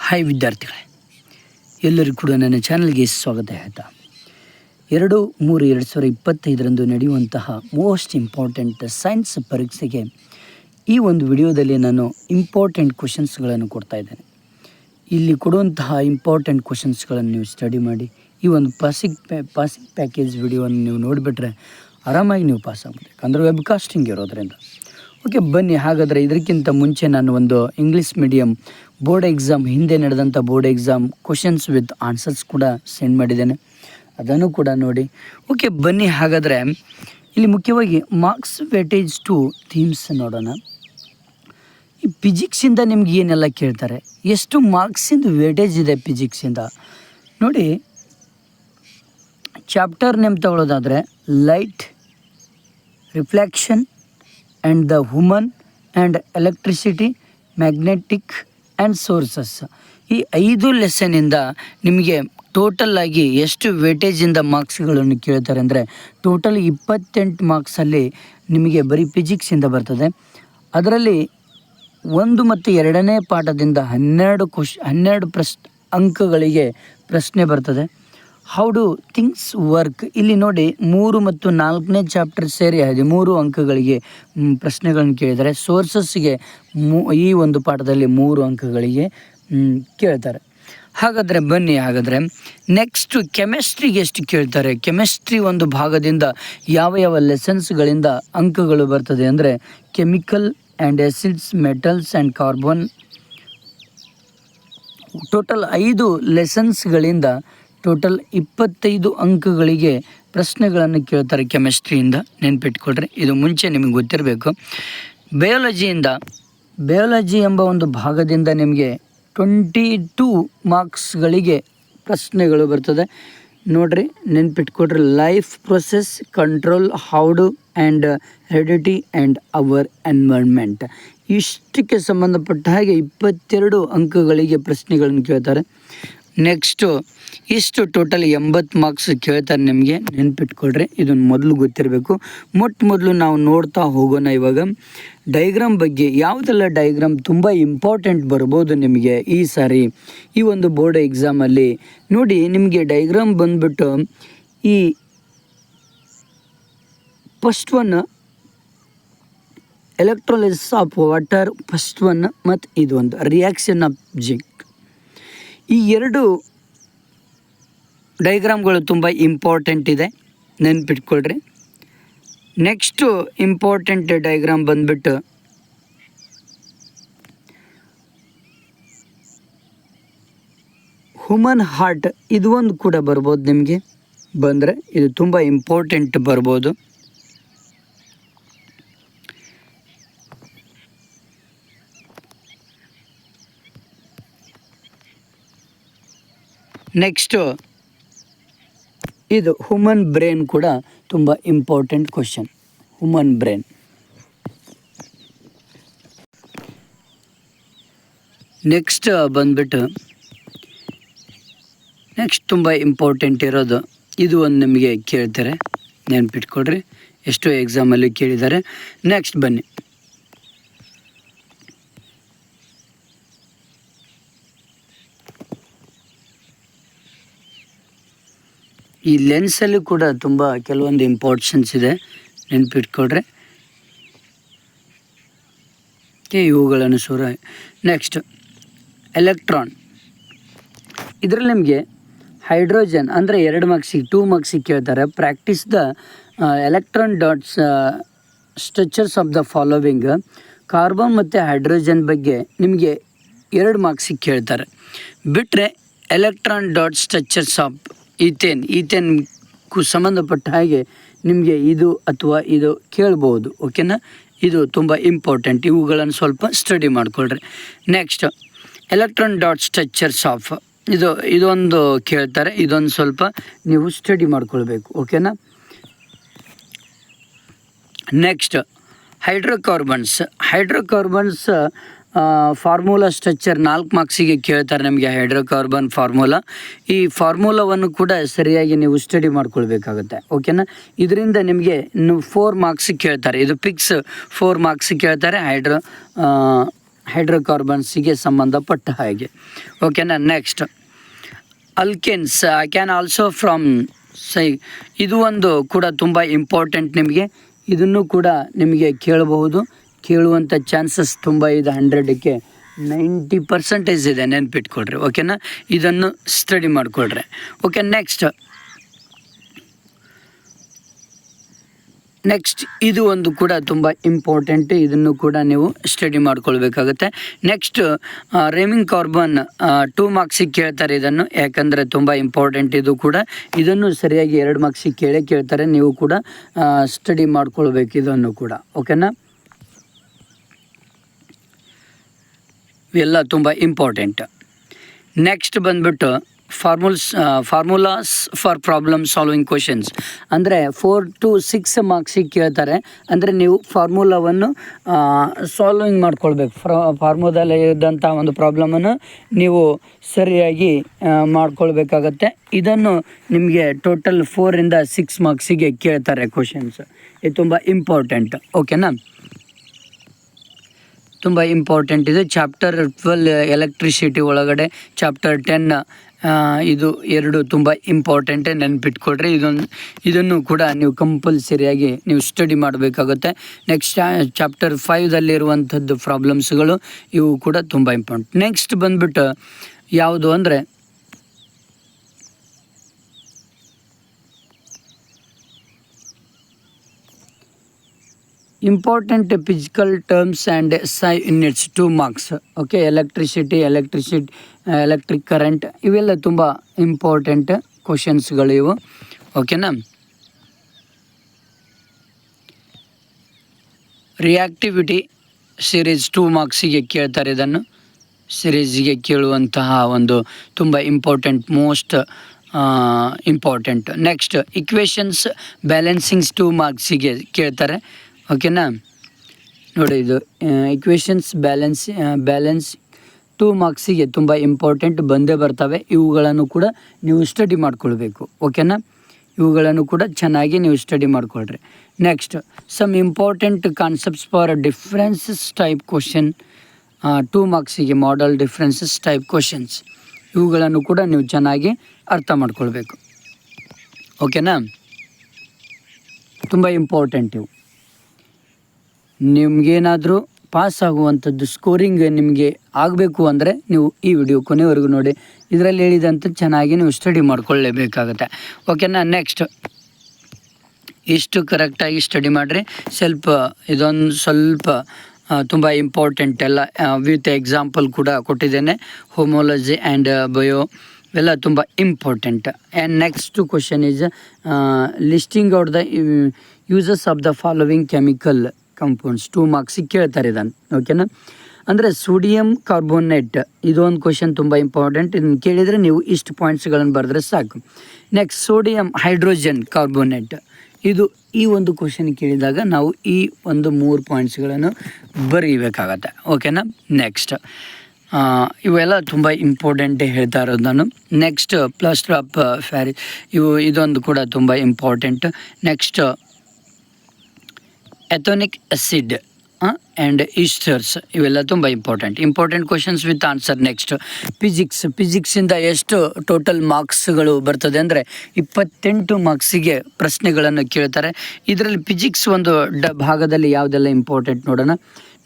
Hi ವಿದ್ಯಾರ್ಥಿಗಳೇ, ಎಲ್ಲರಿಗೂ ಕೂಡ ನನ್ನ ಚಾನಲ್ಗೆ ಸ್ವಾಗತ ಹೇಳ್ತಾ 2/3/2025 ನಡೆಯುವಂತಹ ಮೋಸ್ಟ್ ಇಂಪಾರ್ಟೆಂಟ್ ಸೈನ್ಸ್ ಪರೀಕ್ಷೆಗೆ ಈ ಒಂದು ವಿಡಿಯೋದಲ್ಲಿ ನಾನು ಇಂಪಾರ್ಟೆಂಟ್ ಕ್ವಶನ್ಸ್ಗಳನ್ನು ಕೊಡ್ತಾ ಇದ್ದೇನೆ. ಇಲ್ಲಿ ಕೊಡುವಂತಹ ಇಂಪಾರ್ಟೆಂಟ್ ಕ್ವಶನ್ಸ್ಗಳನ್ನು ನೀವು ಸ್ಟಡಿ ಮಾಡಿ ಈ ಒಂದು ಪಾಸಿಂಗ್ ಪ್ಯಾಕೇಜ್ ವಿಡಿಯೋವನ್ನು ನೀವು ನೋಡಿಬಿಟ್ರೆ ಆರಾಮಾಗಿ ನೀವು ಪಾಸ್ ಆಗ್ಬೋದು, ಯಾಕಂದರೆ ವೆಬ್ಕಾಸ್ಟಿಂಗ್ ಇರೋದ್ರಿಂದ. ಓಕೆ, ಬನ್ನಿ. ಹಾಗಾದರೆ ಇದಕ್ಕಿಂತ ಮುಂಚೆ ನಾನು ಒಂದು ಇಂಗ್ಲೀಷ್ ಮೀಡಿಯಮ್ ಬೋರ್ಡ್ ಎಕ್ಸಾಮ್, ಹಿಂದೆ ನಡೆದಂಥ board exam questions with answers ಕೂಡ ಸೆಂಡ್ ಮಾಡಿದ್ದೇನೆ, ಅದನ್ನು ಕೂಡ ನೋಡಿ. ಓಕೆ, ಬನ್ನಿ. ಹಾಗಾದರೆ ಇಲ್ಲಿ ಮುಖ್ಯವಾಗಿ ಮಾರ್ಕ್ಸ್ ವೇಟೇಜ್ ಟು ಥೀಮ್ಸ್ ನೋಡೋಣ. ಈ ಫಿಸಿಕ್ಸಿಂದ ನಿಮ್ಗೆ ಏನೆಲ್ಲ ಕೇಳ್ತಾರೆ, ಎಷ್ಟು ಮಾರ್ಕ್ಸಿಂದ ವೇಟೇಜ್ ಇದೆ ಫಿಸಿಕ್ಸಿಂದ ನೋಡಿ. ಚಾಪ್ಟರ್ ನೇಮ್ ತಗೊಳ್ಳೋದಾದರೆ light, reflection and the human and electricity, magnetic and sources. ಈ 5 ಲೆಸನಿಂದ ನಿಮಗೆ ಟೋಟಲ್ ಆಗಿ ಎಷ್ಟು ವೇಟೇಜಿಂದ ಮಾರ್ಕ್ಸ್ಗಳನ್ನು ಕೇಳ್ತಾರೆ ಅಂದರೆ ಟೋಟಲ್ 28 ಮಾರ್ಕ್ಸಲ್ಲಿ ನಿಮಗೆ ಬರೀ ಫಿಸಿಕ್ಸಿಂದ ಬರ್ತದೆ. ಅದರಲ್ಲಿ 1 ಮತ್ತು 2ನೇ ಪಾಠದಿಂದ 12 ಅಂಕಗಳಿಗೆ ಪ್ರಶ್ನೆ ಬರ್ತದೆ. ಹೌ ಡು ಥಿಂಗ್ಸ್ ವರ್ಕ್, ಇಲ್ಲಿ ನೋಡಿ 3 ಮತ್ತು 4ನೇ ಚಾಪ್ಟರ್ ಸೇರಿ 13 ಅಂಕಗಳಿಗೆ ಪ್ರಶ್ನೆಗಳನ್ನು ಕೇಳಿದ್ದಾರೆ. ಸೋರ್ಸಸ್ಗೆ ಈ ಒಂದು ಪಾಠದಲ್ಲಿ 3 ಅಂಕಗಳಿಗೆ ಕೇಳ್ತಾರೆ. ಹಾಗಾದರೆ ಬನ್ನಿ. ಹಾಗಾದರೆ ನೆಕ್ಸ್ಟು ಕೆಮಿಸ್ಟ್ರಿಗೆ ಎಷ್ಟು ಕೇಳ್ತಾರೆ, ಕೆಮಿಸ್ಟ್ರಿ ಒಂದು ಭಾಗದಿಂದ ಯಾವ ಲೆಸನ್ಸ್ಗಳಿಂದ ಅಂಕಗಳು ಬರ್ತದೆ ಅಂದರೆ chemical and acids, metals and carbon. Total 5 ಲೆಸನ್ಸ್ಗಳಿಂದ ಟೋಟಲ್ 25 ಅಂಕಗಳಿಗೆ ಪ್ರಶ್ನೆಗಳನ್ನು ಕೇಳ್ತಾರೆ ಕೆಮಿಸ್ಟ್ರಿಯಿಂದ, ನೆನ್ಪಿಟ್ಕೊಳ್ರಿ, ಇದು ಮುಂಚೆ ನಿಮಗೆ ಗೊತ್ತಿರಬೇಕು. ಬಯಾಲಜಿ ಎಂಬ ಒಂದು ಭಾಗದಿಂದ ನಿಮಗೆ 22 ಮಾರ್ಕ್ಸ್ಗಳಿಗೆ ಪ್ರಶ್ನೆಗಳು ಬರ್ತದೆ. ನೋಡ್ರಿ, ನೆನ್ಪಿಟ್ಕೊಡ್ರಿ. ಲೈಫ್ ಪ್ರೊಸೆಸ್, ಕಂಟ್ರೋಲ್, ಹೌಡು and heredity and our environment, ಇಷ್ಟಕ್ಕೆ ಸಂಬಂಧಪಟ್ಟ ಹಾಗೆ 22 ಅಂಕಗಳಿಗೆ ಪ್ರಶ್ನೆಗಳನ್ನು ಕೇಳ್ತಾರೆ. ನೆಕ್ಸ್ಟು ಇಷ್ಟು ಟೋಟಲ್ 80 ಮಾರ್ಕ್ಸ್ ಕೇಳ್ತಾರೆ ನಿಮಗೆ, ನೆನ್ಪಿಟ್ಕೊಳ್ರಿ, ಇದನ್ನು ಮೊದಲು ಗೊತ್ತಿರಬೇಕು. ಮೊದಲು ನಾವು ನೋಡ್ತಾ ಹೋಗೋಣ. ಇವಾಗ ಡೈಗ್ರಾಮ್ ಬಗ್ಗೆ, ಯಾವುದೆಲ್ಲ ಡೈಗ್ರಾಮ್ ತುಂಬ ಇಂಪಾರ್ಟೆಂಟ್ ಬರ್ಬೋದು ನಿಮಗೆ ಈ ಸಾರಿ ಈ ಒಂದು ಬೋರ್ಡ್ ಎಕ್ಸಾಮಲ್ಲಿ ನೋಡಿ. ನಿಮಗೆ ಡೈಗ್ರಾಮ್ ಬಂದ್ಬಿಟ್ಟು ಈ first one electrolysis of water, first one, ಮತ್ತು ಇದೊಂದು ರಿಯಾಕ್ಷನ್ ಆಫ್ ಜಿಂಕ್. ಈ 2 ಡೈಗ್ರಾಮ್ಗಳು ತುಂಬ ಇಂಪಾರ್ಟೆಂಟ್ ಇದೆ, ನೆನ್ಪಿಟ್ಕೊಳ್ರಿ. ನೆಕ್ಸ್ಟು ಇಂಪಾರ್ಟೆಂಟ್ ಡೈಗ್ರಾಮ್ ಬಂದ್ಬಿಟ್ಟು ಹ್ಯೂಮನ್ ಹಾರ್ಟ್, ಇದು ಒಂದು ಕೂಡ ಬರ್ಬೋದು ನಿಮಗೆ ಬಂದರೆ, ಇದು ತುಂಬ ಇಂಪಾರ್ಟೆಂಟ್ ಬರ್ಬೋದು. ನೆಕ್ಸ್ಟು ಇದು ಹ್ಯೂಮನ್ ಬ್ರೈನ್ ಕೂಡ ತುಂಬ important question, human brain. Next ಬಂದ್ಬಿಟ್ಟು ನೆಕ್ಸ್ಟ್ ತುಂಬ ಇಂಪಾರ್ಟೆಂಟ್ ಇರೋದು ಇದು ಒಂದು ನಿಮಗೆ ಕೇಳ್ತಾರೆ, ನೆನ್ಪಿಟ್ಕೊಡ್ರಿ, ಎಷ್ಟೋ ಎಕ್ಸಾಮಲ್ಲಿ ಕೇಳಿದ್ದಾರೆ. ನೆಕ್ಸ್ಟ್ ಬನ್ನಿ. ಈ ಲೆನ್ಸಲ್ಲಿ ಕೂಡ ತುಂಬ ಕೆಲವೊಂದು ಇಂಪಾರ್ಟೆನ್ಸ್ ಇದೆ, ನೆನ್ಪಿಟ್ಕೊಡ್ರೆ, ಇವುಗಳನ್ನು ನೆಕ್ಸ್ಟ್ ಎಲೆಕ್ಟ್ರಾನ್, ಇದರಲ್ಲಿ ನಿಮಗೆ ಹೈಡ್ರೋಜನ್ ಅಂದರೆ 2 ಮಾರ್ಕ್ಸಿಗೆ 2 ಮಾರ್ಕ್ಸಿಗೆ ಕೇಳ್ತಾರೆ. Practice the electron dots structures of the following. Carbon ಮತ್ತು ಹೈಡ್ರೋಜನ್ ಬಗ್ಗೆ ನಿಮಗೆ 2 ಮಾರ್ಕ್ಸಿಗೆ ಕೇಳ್ತಾರೆ. ಬಿಟ್ಟರೆ ಎಲೆಕ್ಟ್ರಾನ್ ಡಾಟ್ ಸ್ಟ್ರಕ್ಚರ್ಸ್ ಆಫ್ ಈಥೇನ್ಗೂ ಸಂಬಂಧಪಟ್ಟ ಹಾಗೆ ನಿಮಗೆ ಇದು ಅಥವಾ ಇದು ಕೇಳ್ಬೋದು. ಓಕೆನಾ, ಇದು ತುಂಬ ಇಂಪಾರ್ಟೆಂಟ್, ಇವುಗಳನ್ನು ಸ್ವಲ್ಪ ಸ್ಟಡಿ ಮಾಡಿಕೊಳ್ರಿ. Next electron dot structures of ಇದೊಂದು ಕೇಳ್ತಾರೆ, ಇದೊಂದು ಸ್ವಲ್ಪ ನೀವು ಸ್ಟಡಿ ಮಾಡ್ಕೊಳ್ಬೇಕು. ಓಕೆನಾ. ನೆಕ್ಸ್ಟ್ ಹೈಡ್ರೋಕಾರ್ಬನ್ಸ್ ಫಾರ್ಮುಲಾ ಸ್ಟ್ರಕ್ಚರ್ 4 ಮಾರ್ಕ್ಸಿಗೆ ಕೇಳ್ತಾರೆ ನಿಮಗೆ. ಹೈಡ್ರೋಕಾರ್ಬನ್ ಫಾರ್ಮುಲಾ, ಈ ಫಾರ್ಮುಲಾವನ್ನು ಕೂಡ ಸರಿಯಾಗಿ ನೀವು ಸ್ಟಡಿ ಮಾಡ್ಕೊಳ್ಬೇಕಾಗುತ್ತೆ. ಓಕೆನಾ. ಇದರಿಂದ ನಿಮಗೆ 4 ಮಾರ್ಕ್ಸಿಗೆ ಕೇಳ್ತಾರೆ, ಇದು ಫಿಕ್ಸ್ 4 ಮಾರ್ಕ್ಸಿಗೆ ಕೇಳ್ತಾರೆ. ಹೈಡ್ರೋಕಾರ್ಬನ್ಸಿಗೆ ಸಂಬಂಧಪಟ್ಟ ಹಾಗೆ. ಓಕೆನಾ. Next alkenes I can also from ಇದು ಒಂದು ಕೂಡ ತುಂಬ ಇಂಪಾರ್ಟೆಂಟ್. ನಿಮಗೆ ಇದನ್ನು ಕೂಡ ನಿಮಗೆ ಕೇಳುವಂಥ ಚಾನ್ಸಸ್ ತುಂಬ ಇದೆ. 100ಕ್ಕೆ 90% ಇದೆ, ನೆನ್ಪಿಟ್ಕೊಳ್ರಿ. ಓಕೆನಾ. ಇದನ್ನು ಸ್ಟಡಿ ಮಾಡಿಕೊಳ್ರಿ. ಓಕೆ. ನೆಕ್ಸ್ಟ್ ಇದು ಒಂದು ಕೂಡ ತುಂಬ ಇಂಪಾರ್ಟೆಂಟ್. ಇದನ್ನು ಕೂಡ ನೀವು ಸ್ಟಡಿ ಮಾಡ್ಕೊಳ್ಬೇಕಾಗತ್ತೆ. ನೆಕ್ಸ್ಟ್ ರೇಮಿಂಗ್ ಕಾರ್ಬನ್ 2 ಮಾರ್ಕ್ಸಿಗೆ ಕೇಳ್ತಾರೆ ಇದನ್ನು, ಯಾಕಂದರೆ ತುಂಬ ಇಂಪಾರ್ಟೆಂಟ್ ಇದು ಕೂಡ. ಇದನ್ನು ಸರಿಯಾಗಿ 2 ಮಾರ್ಕ್ಸಿಗೆ ಕೇಳ್ತಾರೆ. ನೀವು ಕೂಡ ಸ್ಟಡಿ ಮಾಡ್ಕೊಳ್ಬೇಕು ಇದನ್ನು ಕೂಡ. ಓಕೆನಾ. ಇವೆಲ್ಲ ತುಂಬ ಇಂಪಾರ್ಟೆಂಟ್. ನೆಕ್ಸ್ಟ್ ಬಂದ್ಬಿಟ್ಟು formulas for problem solving questions ಅಂದರೆ 4 to 6 ಮಾರ್ಕ್ಸಿಗೆ ಕೇಳ್ತಾರೆ. ಅಂದರೆ ನೀವು ಫಾರ್ಮುಲಾವನ್ನು ಸಾಲ್ವಿಂಗ್ ಮಾಡ್ಕೊಳ್ಬೇಕು. ಫಾರ್ಮುಲಾದಲ್ಲಿ ಇದ್ದಂಥ ಒಂದು ಪ್ರಾಬ್ಲಮನ್ನು ನೀವು ಸರಿಯಾಗಿ ಮಾಡ್ಕೊಳ್ಬೇಕಾಗತ್ತೆ. ಇದನ್ನು ನಿಮಗೆ ಟೋಟಲ್ 4 to 6 ಮಾರ್ಕ್ಸಿಗೆ ಕೇಳ್ತಾರೆ ಕ್ವಶನ್ಸ್. ಇದು ತುಂಬ ಇಂಪಾರ್ಟೆಂಟ್. ಓಕೆನಾ. ತುಂಬ ಇಂಪಾರ್ಟೆಂಟ್ ಇದೆ. ಚಾಪ್ಟರ್ 12 ಎಲೆಕ್ಟ್ರಿಸಿಟಿ ಒಳಗಡೆ ಚಾಪ್ಟರ್ 10 ಇದು 2 ತುಂಬ ಇಂಪಾರ್ಟೆಂಟೇ, ನೆನ್ಪಿಟ್ಕೊಳ್ರಿ. ಇದನ್ನು ಕೂಡ ನೀವು ಕಂಪಲ್ಸರಿಯಾಗಿ ನೀವು ಸ್ಟಡಿ ಮಾಡಬೇಕಾಗುತ್ತೆ. ನೆಕ್ಸ್ಟ್ ಚಾಪ್ಟರ್ 5ದಲ್ಲಿರುವಂಥದ್ದು ಪ್ರಾಬ್ಲಮ್ಸ್ಗಳು ಇವು ಕೂಡ ತುಂಬ ಇಂಪಾರ್ಟೆಂಟ್. ನೆಕ್ಸ್ಟ್ ಬಂದ್ಬಿಟ್ಟು ಯಾವುದು ಅಂದರೆ important physical terms and SI units 2 marks. Okay. Electric current ಇವೆಲ್ಲ ತುಂಬ ಇಂಪಾರ್ಟೆಂಟ್ ಕ್ವಶನ್ಸ್ಗಳು ಇವು. ಓಕೆನಾ. ರಿಯಾಕ್ಟಿವಿಟಿ ಸಿರೀಸ್ 2 ಮಾರ್ಕ್ಸಿಗೆ ಕೇಳ್ತಾರೆ. ಇದನ್ನು ಸಿರೀಸ್ಗೆ ಕೇಳುವಂತಹ ಒಂದು ತುಂಬ ಮೋಸ್ಟ್ ಇಂಪಾರ್ಟೆಂಟ್. ನೆಕ್ಸ್ಟ್ ಇಕ್ವೇಷನ್ಸ್ ಬ್ಯಾಲೆನ್ಸಿಂಗ್ಸ್ 2 ಮಾರ್ಕ್ಸಿಗೆ ಕೇಳ್ತಾರೆ. ಓಕೆನಾ. ನೋಡಿ, ಇದು ಇಕ್ವೇಷನ್ಸ್ ಬ್ಯಾಲೆನ್ಸ್ 2 ಮಾರ್ಕ್ಸಿಗೆ ತುಂಬ ಇಂಪಾರ್ಟೆಂಟ್ ಬಂದೇ ಬರ್ತವೆ. ಇವುಗಳನ್ನು ಕೂಡ ನೀವು ಸ್ಟಡಿ ಮಾಡ್ಕೊಳ್ಬೇಕು. ಓಕೆನಾ. ಇವುಗಳನ್ನು ಕೂಡ ಚೆನ್ನಾಗಿ ನೀವು ಸ್ಟಡಿ ಮಾಡ್ಕೊಳ್ರಿ. Next some important concepts for differences type question 2 ಮಾರ್ಕ್ಸಿಗೆ ಮಾಡಲ್ ಡಿಫ್ರೆನ್ಸಸ್ ಟೈಪ್ ಕ್ವಶನ್ಸ್. ಇವುಗಳನ್ನು ಕೂಡ ನೀವು ಚೆನ್ನಾಗಿ ಅರ್ಥ ಮಾಡ್ಕೊಳ್ಬೇಕು. ಓಕೆನಾ. ತುಂಬ ಇಂಪಾರ್ಟೆಂಟ್ ಇವು. ನಿಮಗೇನಾದರೂ ಪಾಸ್ ಆಗುವಂಥದ್ದು ಸ್ಕೋರಿಂಗ್ ನಿಮಗೆ ಆಗಬೇಕು ಅಂದರೆ ನೀವು ಈ ವಿಡಿಯೋ ಕೊನೆವರೆಗೂ ನೋಡಿ. ಇದರಲ್ಲಿ ಹೇಳಿದಂಥ ಚೆನ್ನಾಗಿ ನೀವು ಸ್ಟಡಿ ಮಾಡ್ಕೊಳ್ಳೇಬೇಕಾಗತ್ತೆ. ಓಕೆನಾ. ನೆಕ್ಸ್ಟ್ ಇಷ್ಟು ಕರೆಕ್ಟಾಗಿ ಸ್ಟಡಿ ಮಾಡಿರಿ. ಇದೊಂದು ಸ್ವಲ್ಪ ತುಂಬ ಇಂಪಾರ್ಟೆಂಟ್ ಎಲ್ಲ ವಿತ್ ಎಕ್ಸಾಂಪಲ್ ಕೂಡ ಕೊಟ್ಟಿದ್ದೇನೆ. ಹೋಮೋಲಜಿ ಆ್ಯಂಡ್ ಬಯೋ ಇವೆಲ್ಲ ತುಂಬ important. And next question is listing out the uses of the following chemical compounds 2 ಮಾರ್ಕ್ಸಿಗೆ ಕೇಳ್ತಾರೆ ಇದನ್ನು. ಓಕೆನಾ. ಅಂದರೆ ಸೋಡಿಯಂ ಕಾರ್ಬೋನೇಟ್ ಇದೊಂದು ಕ್ವಶನ್ ತುಂಬ ಇಂಪಾರ್ಟೆಂಟ್. ಇದನ್ನು ಕೇಳಿದರೆ ನೀವು ಇಷ್ಟು ಪಾಯಿಂಟ್ಸ್ಗಳನ್ನು ಬರೆದ್ರೆ ಸಾಕು. ನೆಕ್ಸ್ಟ್ ಸೋಡಿಯಂ ಹೈಡ್ರೋಜನ್ ಕಾರ್ಬೋನೇಟ್ ಈ ಒಂದು ಕ್ವಶನ್ ಕೇಳಿದಾಗ ನಾವು ಈ ಒಂದು 3 ಪಾಯಿಂಟ್ಸ್ಗಳನ್ನು ಬರೀಬೇಕಾಗತ್ತೆ. ಓಕೆನಾ. ನೆಕ್ಸ್ಟ್ ಇವೆಲ್ಲ ತುಂಬ ಇಂಪಾರ್ಟೆಂಟೇ ಹೇಳ್ತಾ ಇರೋದು ನಾನು. ನೆಕ್ಸ್ಟ್ ಪ್ಲಾಸ್ಟರ್ ಆಫ್ ಪ್ಯಾರಿಸ್ ಇದೊಂದು ಕೂಡ ತುಂಬ important. Next ethanoic acid and esters ಇವೆಲ್ಲ ತುಂಬ important questions with answer. Next ಫಿಸಿಕ್ಸಿಂದ ಎಷ್ಟು ಟೋಟಲ್ ಮಾರ್ಕ್ಸ್ಗಳು ಬರ್ತದೆ ಅಂದರೆ 28 ಮಾರ್ಕ್ಸಿಗೆ ಪ್ರಶ್ನೆಗಳನ್ನು ಕೇಳ್ತಾರೆ. ಇದರಲ್ಲಿ ಫಿಸಿಕ್ಸ್ ಒಂದು ಭಾಗದಲ್ಲಿ ಯಾವುದೆಲ್ಲ ಇಂಪಾರ್ಟೆಂಟ್ ನೋಡೋಣ.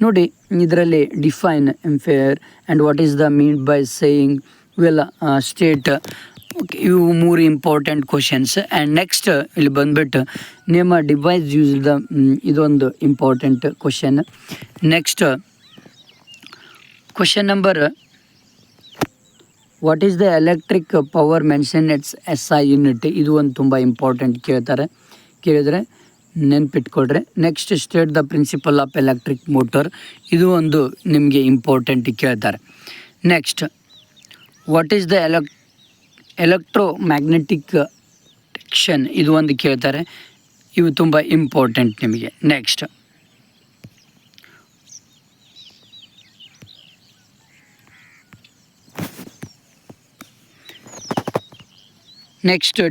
ನೋಡಿ, ಇದರಲ್ಲಿ define ampere and what is the mean by saying ಇವೆಲ್ಲ ಸ್ಟೇಟ್. ಓಕೆ, ಇವು 3 ಇಂಪಾರ್ಟೆಂಟ್ ಕ್ವಶನ್ಸ್. ಆ್ಯಂಡ್ ನೆಕ್ಸ್ಟ್ ಇಲ್ಲಿ ಬಂದುಬಿಟ್ಟು name a device use the ಇದೊಂದು important question. Next question number what is the electric power mention its SI unit. ಇದು ಒಂದು ತುಂಬ important ಕೇಳಿದರೆ ನೆನ್ಪಿಟ್ಕೊಳ್ರಿ. Next state the principle of electric motor. ಇದು ಒಂದು ನಿಮಗೆ ಇಂಪಾರ್ಟೆಂಟ್ ಕೇಳ್ತಾರೆ. Next what is the electromagnetic detection. ಇದು ಒಂದು ಕೇಳ್ತಾರೆ. ಇವು ತುಂಬ ಇಂಪಾರ್ಟೆಂಟ್ ನಿಮಗೆ. Next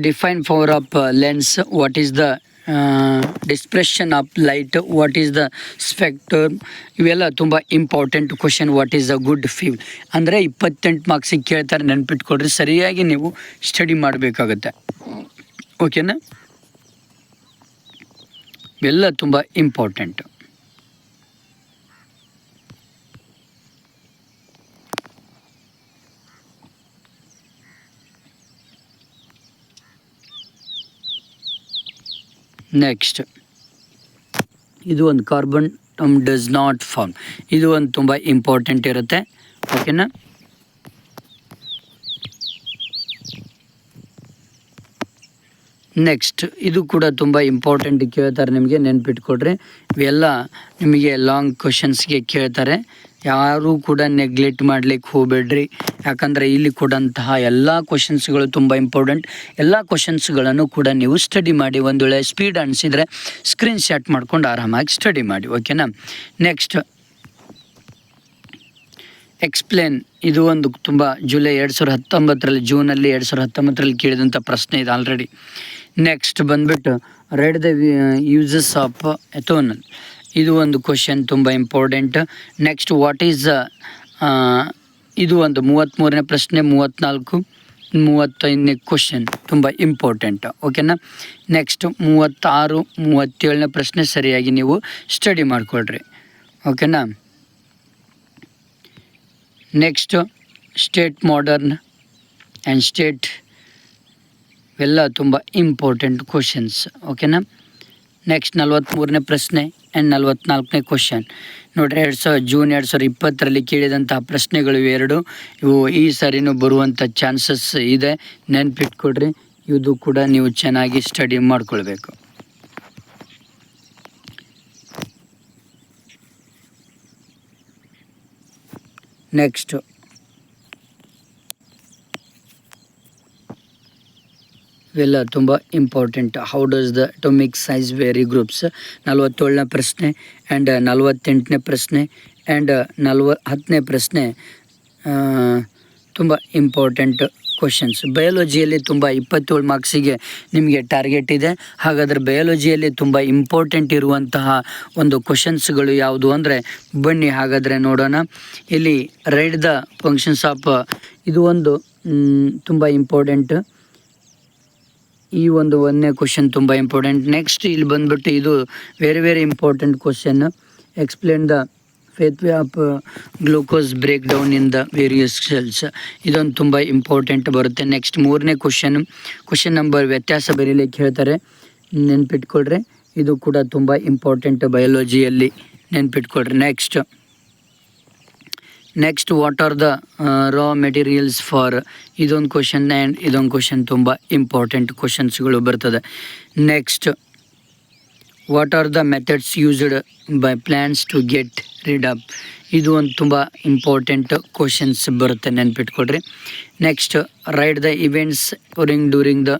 define power of lens. What is the dispersion of light, what is the spectrum, ಇವೆಲ್ಲ ತುಂಬ important question. What is the good fuel ಅಂದರೆ 28 ಮಾರ್ಕ್ಸಿಗೆ ಕೇಳ್ತಾರೆ, ನೆನ್ಪಿಟ್ಕೊಡ್ರಿ. ಸರಿಯಾಗಿ ನೀವು ಸ್ಟಡಿ ಮಾಡಬೇಕಾಗತ್ತೆ, ಓಕೆನಾ. ಇವೆಲ್ಲ ತುಂಬ ಇಂಪಾರ್ಟೆಂಟ್. ನೆಕ್ಸ್ಟ್ ಇದು ಒಂದು ಕಾರ್ಬನ್ ಡಸ್ ನಾಟ್ ಫಾರ್ಮ್, ಇದು ಒಂದು ತುಂಬ ಇಂಪಾರ್ಟೆಂಟ್ ಇರುತ್ತೆ, ಓಕೆನಾ. ನೆಕ್ಸ್ಟ್ ಇದು ಕೂಡ ತುಂಬ ಇಂಪಾರ್ಟೆಂಟ್ ಕೇಳ್ತಾರೆ, ನಿಮಗೆ ನೆನ್ಪಿಟ್ಕೊಡ್ರಿ. ಇವೆಲ್ಲ ನಿಮಗೆ ಲಾಂಗ್ ಕ್ವಶನ್ಸ್ಗೆ ಕೇಳ್ತಾರೆ, ಯಾರೂ ಕೂಡ ನೆಗ್ಲೆಕ್ಟ್ ಮಾಡ್ಲಿಕ್ಕೆ ಹೋಗಬೇಡ್ರಿ. ಯಾಕಂದರೆ ಇಲ್ಲಿ ಕೊಡಂತಹ ಎಲ್ಲ ಕ್ವಶನ್ಸ್ಗಳು ತುಂಬ ಇಂಪಾರ್ಟೆಂಟ್. ಎಲ್ಲ ಕ್ವಶನ್ಸ್ಗಳನ್ನು ಕೂಡ ನೀವು ಸ್ಟಡಿ ಮಾಡಿ. ಒಂದು ವೇಳೆ ಸ್ಪೀಡ್ ಅನಿಸಿದರೆ ಸ್ಕ್ರೀನ್ ಶಾಟ್ ಮಾಡ್ಕೊಂಡು ಆರಾಮಾಗಿ ಸ್ಟಡಿ ಮಾಡಿ, ಓಕೆನಾ. ನೆಕ್ಸ್ಟ್ ಎಕ್ಸ್ಪ್ಲೇನ್, ಇದು ಒಂದು ತುಂಬ ಜುಲೈ 2019 ಜೂನಲ್ಲಿ 2019 ಕೇಳಿದಂಥ ಪ್ರಶ್ನೆ ಇದೆ ಆಲ್ರೆಡಿ. ನೆಕ್ಸ್ಟ್ ಬಂದುಬಿಟ್ಟು ರೈಡ್ ದ ಯೂಸಸ್ ಆಫ್ ಎಥೋನಲ್, ಇದು ಒಂದು ಕ್ವಶನ್ ತುಂಬ ಇಂಪಾರ್ಟೆಂಟ್. ನೆಕ್ಸ್ಟ್ ವಾಟ್ ಈಸ್ ಇದು ಒಂದು 33ನೇ ಪ್ರಶ್ನೆ, 34, 35ನೇ ಕ್ವಶನ್ ತುಂಬ ಇಂಪಾರ್ಟೆಂಟ್, ಓಕೆನಾ. ನೆಕ್ಸ್ಟ್ 36, 37ನೇ ಪ್ರಶ್ನೆ ಸರಿಯಾಗಿ ನೀವು ಸ್ಟಡಿ ಮಾಡಿಕೊಳ್ರಿ, ಓಕೆನಾ. Next state modern and state, ಇವೆಲ್ಲ ತುಂಬ ಇಂಪಾರ್ಟೆಂಟ್ ಕ್ವಶನ್ಸ್, ಓಕೆನಾ. ನೆಕ್ಸ್ಟ್ 43ನೇ ಪ್ರಶ್ನೆ ಆ್ಯಂಡ್ 44ನೇ ಕ್ವಶನ್ ನೋಡಿರಿ. ಜೂನ್ 2020 ಕೇಳಿದಂತಹ ಪ್ರಶ್ನೆಗಳು ಇವೆರಡು. ಇವು ಈ ಸಾರಿನೂ ಬರುವಂಥ ಚಾನ್ಸಸ್ ಇದೆ, ನೆನ್ಪಿಟ್ಕೊಡ್ರಿ. ಇದು ಕೂಡ ನೀವು ಚೆನ್ನಾಗಿ ಸ್ಟಡಿ ಮಾಡ್ಕೊಳ್ಬೇಕು. ನೆಕ್ಸ್ಟ್ ಇವೆಲ್ಲ ತುಂಬ important. How does the atomic size vary groups, 47ನೇ ಪ್ರಶ್ನೆ ಆ್ಯಂಡ್ 48ನೇ ಪ್ರಶ್ನೆ ಆ್ಯಂಡ್ 10ನೇ ಪ್ರಶ್ನೆ ತುಂಬ ಇಂಪಾರ್ಟೆಂಟ್ ಕ್ವಶನ್ಸ್. ಬಯಾಲಜಿಯಲ್ಲಿ ತುಂಬ 27 ಮಾರ್ಕ್ಸಿಗೆ ನಿಮಗೆ ಟಾರ್ಗೆಟ್ ಇದೆ. ಹಾಗಾದರೆ ಬಯಾಲಜಿಯಲ್ಲಿ ತುಂಬ ಇಂಪಾರ್ಟೆಂಟ್ ಇರುವಂತಹ ಒಂದು ಕ್ವಶನ್ಸ್ಗಳು ಯಾವುದು ಅಂದರೆ ಬನ್ನಿ ಹಾಗಾದರೆ ನೋಡೋಣ. ಇಲ್ಲಿ ರೈಟ್ ದ ಫಂಕ್ಷನ್ಸ್ ಆಫ್, ಇದು ಒಂದು ತುಂಬ ಇಂಪಾರ್ಟೆಂಟ್. ಈ ಒಂದು 1ನೇ ಕ್ವಶನ್ ತುಂಬ ಇಂಪಾರ್ಟೆಂಟ್. ನೆಕ್ಸ್ಟ್ ಇಲ್ಲಿ ಬಂದುಬಿಟ್ಟು ಇದು very important question. Explain the pathway of glucose break down in the various cells, ಇದೊಂದು ತುಂಬ ಇಂಪಾರ್ಟೆಂಟ್ ಬರುತ್ತೆ. ನೆಕ್ಸ್ಟ್ 3ನೇ ಕ್ವಶನ್ ನಂಬರ್ ವ್ಯತ್ಯಾಸ ಬರೀಲಿಕ್ಕೆ ಹೇಳ್ತಾರೆ, ನೆನ್ಪಿಟ್ಕೊಳ್ರಿ. ಇದು ಕೂಡ ತುಂಬ ಇಂಪಾರ್ಟೆಂಟ್ ಬಯಾಲಜಿಯಲ್ಲಿ, ನೆನ್ಪಿಟ್ಕೊಳ್ರಿ. Next what are the raw materials for, ಇದೊಂದು ಕ್ವಶನ್ ಆ್ಯಂಡ್ ಇದೊಂದು ಕ್ವಶನ್ ತುಂಬ ಇಂಪಾರ್ಟೆಂಟ್ ಕ್ವಶನ್ಸ್ಗಳು ಬರ್ತದೆ. Next what are the methods used by plants to get rid of, ಇದು ಒಂದು ತುಂಬ ಇಂಪಾರ್ಟೆಂಟ್ ಕ್ವಶನ್ಸ್ ಬರುತ್ತೆ, ನೆನ್ಪಿಟ್ಕೊಡ್ರಿ. Next write the events during the,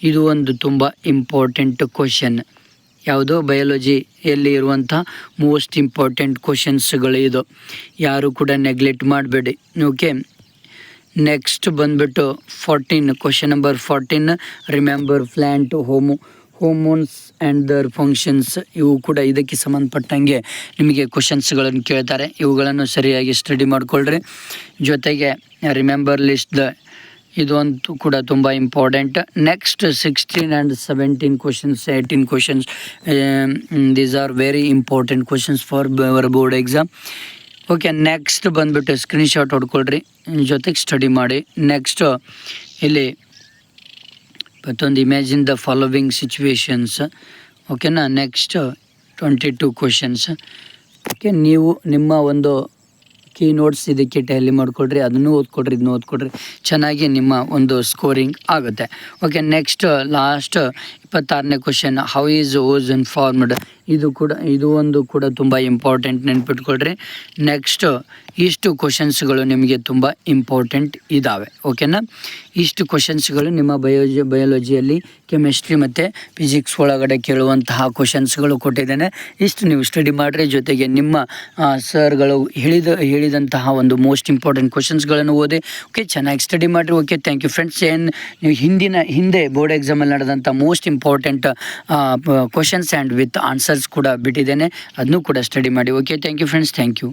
ಇದು ಒಂದು ತುಂಬ ಇಂಪಾರ್ಟೆಂಟ್ ಕ್ವಶನ್. ಯಾವುದು ಬಯಾಲಜಿಯಲ್ಲಿ ಇರುವಂಥ ಮೋಸ್ಟ್ ಇಂಪಾರ್ಟೆಂಟ್ ಕ್ವಶನ್ಸ್ಗಳು ಇದು, ಯಾರು ಕೂಡ ನೆಗ್ಲೆಕ್ಟ್ ಮಾಡಬೇಡಿ, ಓಕೆ. ನೆಕ್ಸ್ಟ್ ಬಂದುಬಿಟ್ಟು 14, question number 14, remember plant hormones and their functions, ಇವು ಕೂಡ ಇದಕ್ಕೆ ಸಂಬಂಧಪಟ್ಟಂಗೆ ನಿಮಗೆ ಕ್ವಶನ್ಸ್ಗಳನ್ನು ಕೇಳ್ತಾರೆ. ಇವುಗಳನ್ನು ಸರಿಯಾಗಿ ಸ್ಟಡಿ ಮಾಡಿಕೊಳ್ಳ್ರಿ. ಜೊತೆಗೆ ರಿಮೆಂಬರ್ ಲಿಸ್ಟ್ ದ, ಇದೊಂದು ಕೂಡ ತುಂಬ important. Next 16 and 17 questions, 18 questions, these are very important questions for our board exam, okay. Next ಬಂದುಬಿಟ್ಟು ಸ್ಕ್ರೀನ್ಶಾಟ್ ಹೊಡ್ಕೊಳ್ರಿ, ಜೊತೆಗೆ ಸ್ಟಡಿ ಮಾಡಿ. ನೆಕ್ಸ್ಟ್ ಇಲ್ಲಿ ಮತ್ತೊಂದು ಇಮ್ಯಾಜಿನ್ ದ ಫಾಲೋವಿಂಗ್ ಸಿಚುವೇಶನ್ಸ್, ಓಕೆನಾ. Next 22 questions, okay. ನೀವು ನಿಮ್ಮ ಒಂದು ಕೀ ನೋಟ್ಸ್ ಇದಕ್ಕೆ ಟ್ಯಾಲಿ ಮಾಡಿಕೊಡ್ರಿ, ಅದನ್ನು ಓದ್ಕೊಡ್ರಿ, ಇದನ್ನು ಓದ್ಕೊಡ್ರಿ, ಚೆನ್ನಾಗಿ ನಿಮ್ಮ ಒಂದು ಸ್ಕೋರಿಂಗ್ ಆಗುತ್ತೆ, ಓಕೆ. ನೆಕ್ಸ್ಟ್ ಲಾಸ್ಟ್ 26ನೇ question, how is ozone formed, ಇದು ಒಂದು ಕೂಡ ತುಂಬ ಇಂಪಾರ್ಟೆಂಟ್, ನೆನ್ಪಿಟ್ಕೊಳ್ರಿ. ನೆಕ್ಸ್ಟ್ ಇಷ್ಟು ಕ್ವಶನ್ಸ್ಗಳು ನಿಮಗೆ ತುಂಬ ಇಂಪಾರ್ಟೆಂಟ್ ಇದ್ದಾವೆ, ಓಕೆನಾ. ಇಷ್ಟು ಕ್ವಶನ್ಸ್ಗಳು ನಿಮ್ಮ ಬಯಾಲಜಿಯಲ್ಲಿ ಕೆಮಿಸ್ಟ್ರಿ ಮತ್ತು ಫಿಸಿಕ್ಸ್ ಒಳಗಡೆ ಕೇಳುವಂತಹ ಕ್ವಶನ್ಸ್ಗಳು ಕೊಟ್ಟಿದ್ದೇನೆ. ಇಷ್ಟು ನೀವು ಸ್ಟಡಿ ಮಾಡಿರಿ. ಜೊತೆಗೆ ನಿಮ್ಮ ಸರ್ಗಳು ಹೇಳಿದಂತಹ ಒಂದು ಮೋಸ್ಟ್ ಇಂಪಾರ್ಟೆಂಟ್ ಕ್ವಶನ್ಸ್ಗಳನ್ನು ಓದಿ, ಓಕೆ. ಚೆನ್ನಾಗಿ ಸ್ಟಡಿ ಮಾಡಿರಿ, ಓಕೆ. Thank you friends. ನೀವು ಹಿಂದೆ ಬೋರ್ಡ್ ಎಕ್ಸಾಮಲ್ಲಿ ನಡೆದಂಥ most important questions and with answers ಕೂಡ ಬಿಟ್ಟಿದ್ದೇನೆ, ಅದನ್ನೂ ಕೂಡ ಸ್ಟಡಿ ಮಾಡಿ. Okay, thank you friends, thank you.